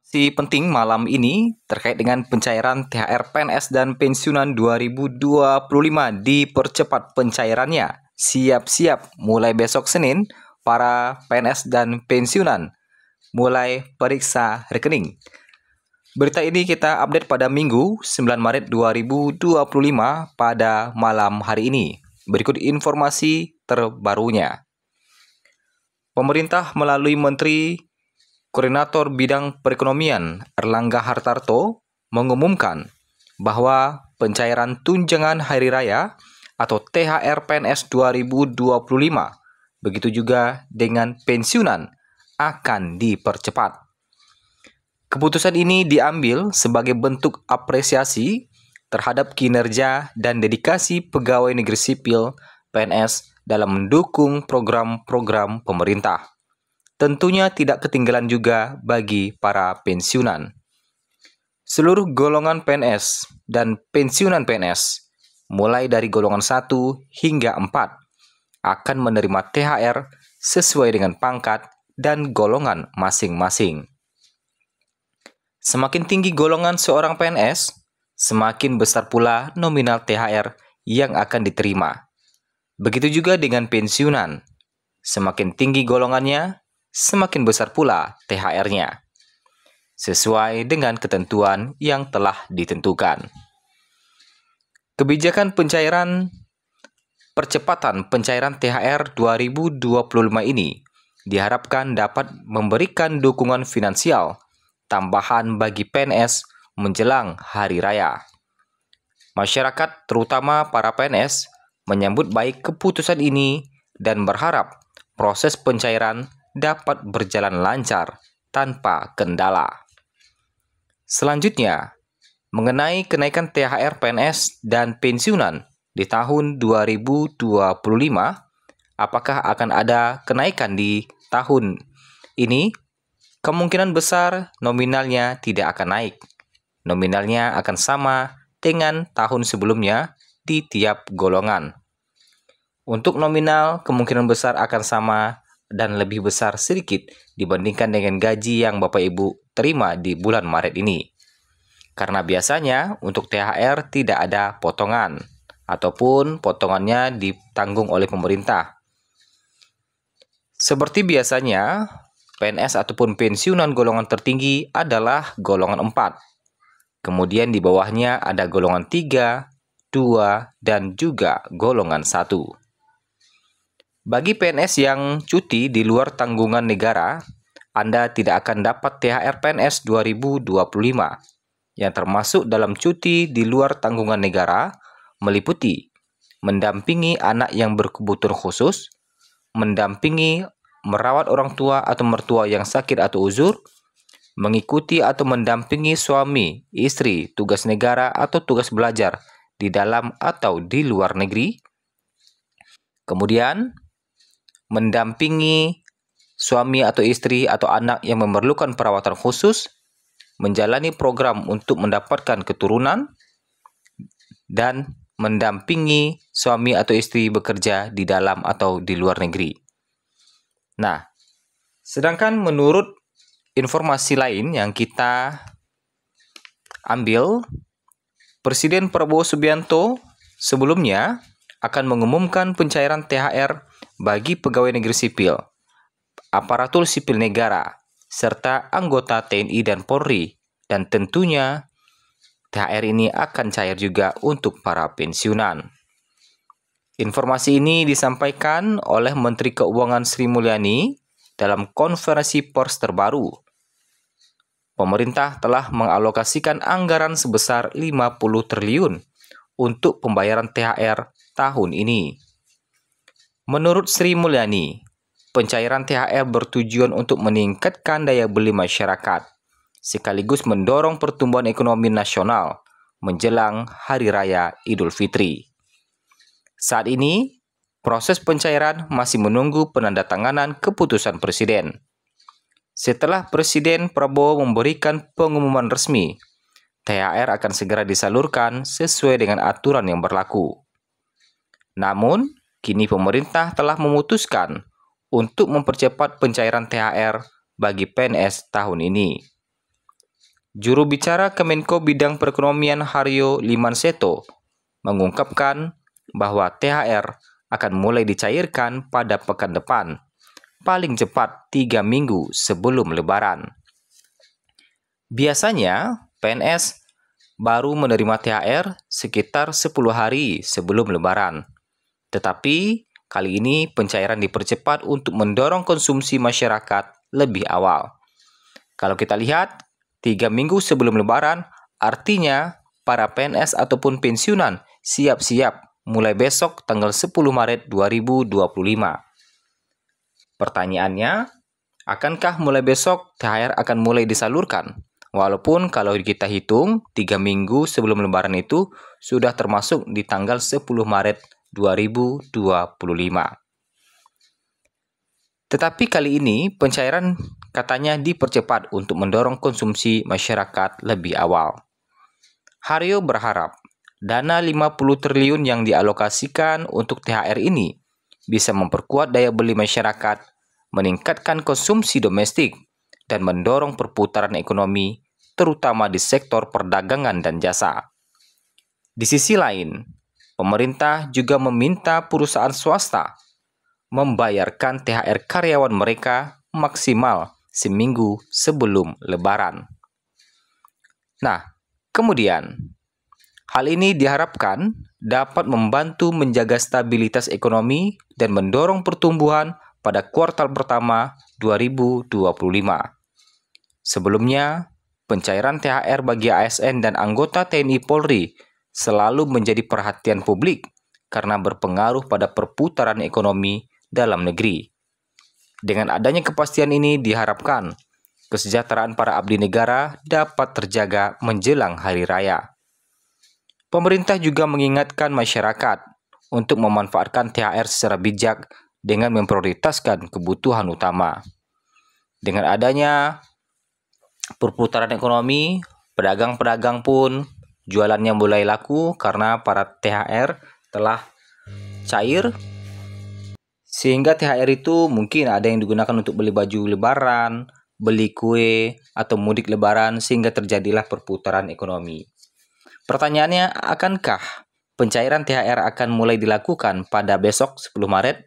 Penting malam ini terkait dengan pencairan THR PNS dan pensiunan 2025 dipercepat pencairannya. Siap-siap mulai besok Senin, para PNS dan pensiunan mulai periksa rekening. Berita ini kita update pada Minggu 9 Maret 2025 pada malam hari ini. Berikut informasi terbarunya. Pemerintah melalui Menteri Koordinator Bidang Perekonomian Erlangga Hartarto mengumumkan bahwa pencairan tunjangan hari raya atau THR PNS 2025, begitu juga dengan pensiunan, akan dipercepat. Keputusan ini diambil sebagai bentuk apresiasi terhadap kinerja dan dedikasi pegawai negeri sipil PNS dalam mendukung program-program pemerintah. Tentunya tidak ketinggalan juga bagi para pensiunan. Seluruh golongan PNS dan pensiunan PNS, mulai dari golongan 1 hingga 4, akan menerima THR sesuai dengan pangkat dan golongan masing-masing. Semakin tinggi golongan seorang PNS, semakin besar pula nominal THR yang akan diterima. Begitu juga dengan pensiunan. Semakin tinggi golongannya, semakin besar pula THR-nya, sesuai dengan ketentuan yang telah ditentukan. Kebijakan percepatan pencairan THR 2025 ini diharapkan dapat memberikan dukungan finansial tambahan bagi PNS menjelang hari raya. Masyarakat, terutama para PNS, menyambut baik keputusan ini dan berharap proses pencairan dapat berjalan lancar tanpa kendala. Selanjutnya, mengenai kenaikan THR PNS dan pensiunan di tahun 2025, apakah akan ada kenaikan di tahun ini? Kemungkinan besar nominalnya tidak akan naik. Nominalnya akan sama dengan tahun sebelumnya di tiap golongan. Untuk nominal, kemungkinan besar akan sama dan lebih besar sedikit dibandingkan dengan gaji yang Bapak Ibu terima di bulan Maret ini. Karena biasanya untuk THR tidak ada potongan, ataupun potongannya ditanggung oleh pemerintah. Seperti biasanya, PNS ataupun pensiunan golongan tertinggi adalah golongan 4. Kemudian di bawahnya ada golongan 3, 2, dan juga golongan 1. Bagi PNS yang cuti di luar tanggungan negara, Anda tidak akan dapat THR PNS 2025, yang termasuk dalam cuti di luar tanggungan negara meliputi mendampingi anak yang berkebutuhan khusus, mendampingi merawat orang tua atau mertua yang sakit atau uzur, mengikuti atau mendampingi suami, istri, tugas negara atau tugas belajar di dalam atau di luar negeri. Kemudian, mendampingi suami atau istri atau anak yang memerlukan perawatan khusus, menjalani program untuk mendapatkan keturunan, dan mendampingi suami atau istri bekerja di dalam atau di luar negeri. Nah, sedangkan menurut informasi lain yang kita ambil, Presiden Prabowo Subianto sebelumnya akan mengumumkan pencairan THR bagi pegawai negeri sipil, aparatur sipil negara, serta anggota TNI dan Polri, dan tentunya THR ini akan cair juga untuk para pensiunan. Informasi ini disampaikan oleh Menteri Keuangan Sri Mulyani dalam konferensi pers terbaru. Pemerintah telah mengalokasikan anggaran sebesar 50 triliun untuk pembayaran THR tahun ini. Menurut Sri Mulyani, pencairan THR bertujuan untuk meningkatkan daya beli masyarakat, sekaligus mendorong pertumbuhan ekonomi nasional menjelang Hari Raya Idul Fitri. Saat ini, proses pencairan masih menunggu penandatanganan keputusan Presiden. Setelah Presiden Prabowo memberikan pengumuman resmi, THR akan segera disalurkan sesuai dengan aturan yang berlaku. Namun, kini pemerintah telah memutuskan untuk mempercepat pencairan THR bagi PNS tahun ini. Juru bicara Kemenko Bidang Perekonomian Haryo Limanseto mengungkapkan bahwa THR akan mulai dicairkan pada pekan depan, paling cepat 3 minggu sebelum Lebaran. Biasanya, PNS baru menerima THR sekitar 10 hari sebelum Lebaran. Tetapi, kali ini pencairan dipercepat untuk mendorong konsumsi masyarakat lebih awal. Kalau kita lihat, 3 minggu sebelum Lebaran, artinya para PNS ataupun pensiunan siap-siap mulai besok tanggal 10 Maret 2025. Pertanyaannya, akankah mulai besok THR akan mulai disalurkan? Walaupun kalau kita hitung 3 minggu sebelum Lebaran itu sudah termasuk di tanggal 10 Maret 2025. Tetapi kali ini pencairan katanya dipercepat untuk mendorong konsumsi masyarakat lebih awal. Haryo berharap dana 50 triliun yang dialokasikan untuk THR ini bisa memperkuat daya beli masyarakat, meningkatkan konsumsi domestik, dan mendorong perputaran ekonomi, terutama di sektor perdagangan dan jasa. Di sisi lain, pemerintah juga meminta perusahaan swasta membayarkan THR karyawan mereka maksimal seminggu sebelum Lebaran. Nah, kemudian, hal ini diharapkan dapat membantu menjaga stabilitas ekonomi dan mendorong pertumbuhan pada kuartal pertama 2025. Sebelumnya, pencairan THR bagi ASN dan anggota TNI Polri selalu menjadi perhatian publik karena berpengaruh pada perputaran ekonomi dalam negeri. Dengan adanya kepastian ini diharapkan kesejahteraan para abdi negara dapat terjaga menjelang hari raya. Pemerintah juga mengingatkan masyarakat untuk memanfaatkan THR secara bijak dengan memprioritaskan kebutuhan utama. Dengan adanya perputaran ekonomi, pedagang-pedagang pun jualannya mulai laku karena para THR telah cair, sehingga THR itu mungkin ada yang digunakan untuk beli baju Lebaran, beli kue, atau mudik Lebaran, sehingga terjadilah perputaran ekonomi. Pertanyaannya, akankah pencairan THR akan mulai dilakukan pada besok 10 Maret?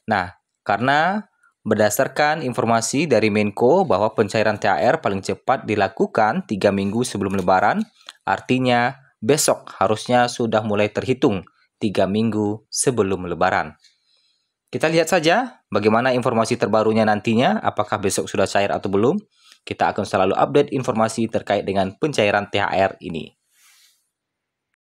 Nah, karena berdasarkan informasi dari Menko bahwa pencairan THR paling cepat dilakukan 3 minggu sebelum Lebaran, artinya besok harusnya sudah mulai terhitung 3 minggu sebelum Lebaran. Kita lihat saja bagaimana informasi terbarunya nantinya, apakah besok sudah cair atau belum. Kita akan selalu update informasi terkait dengan pencairan THR ini.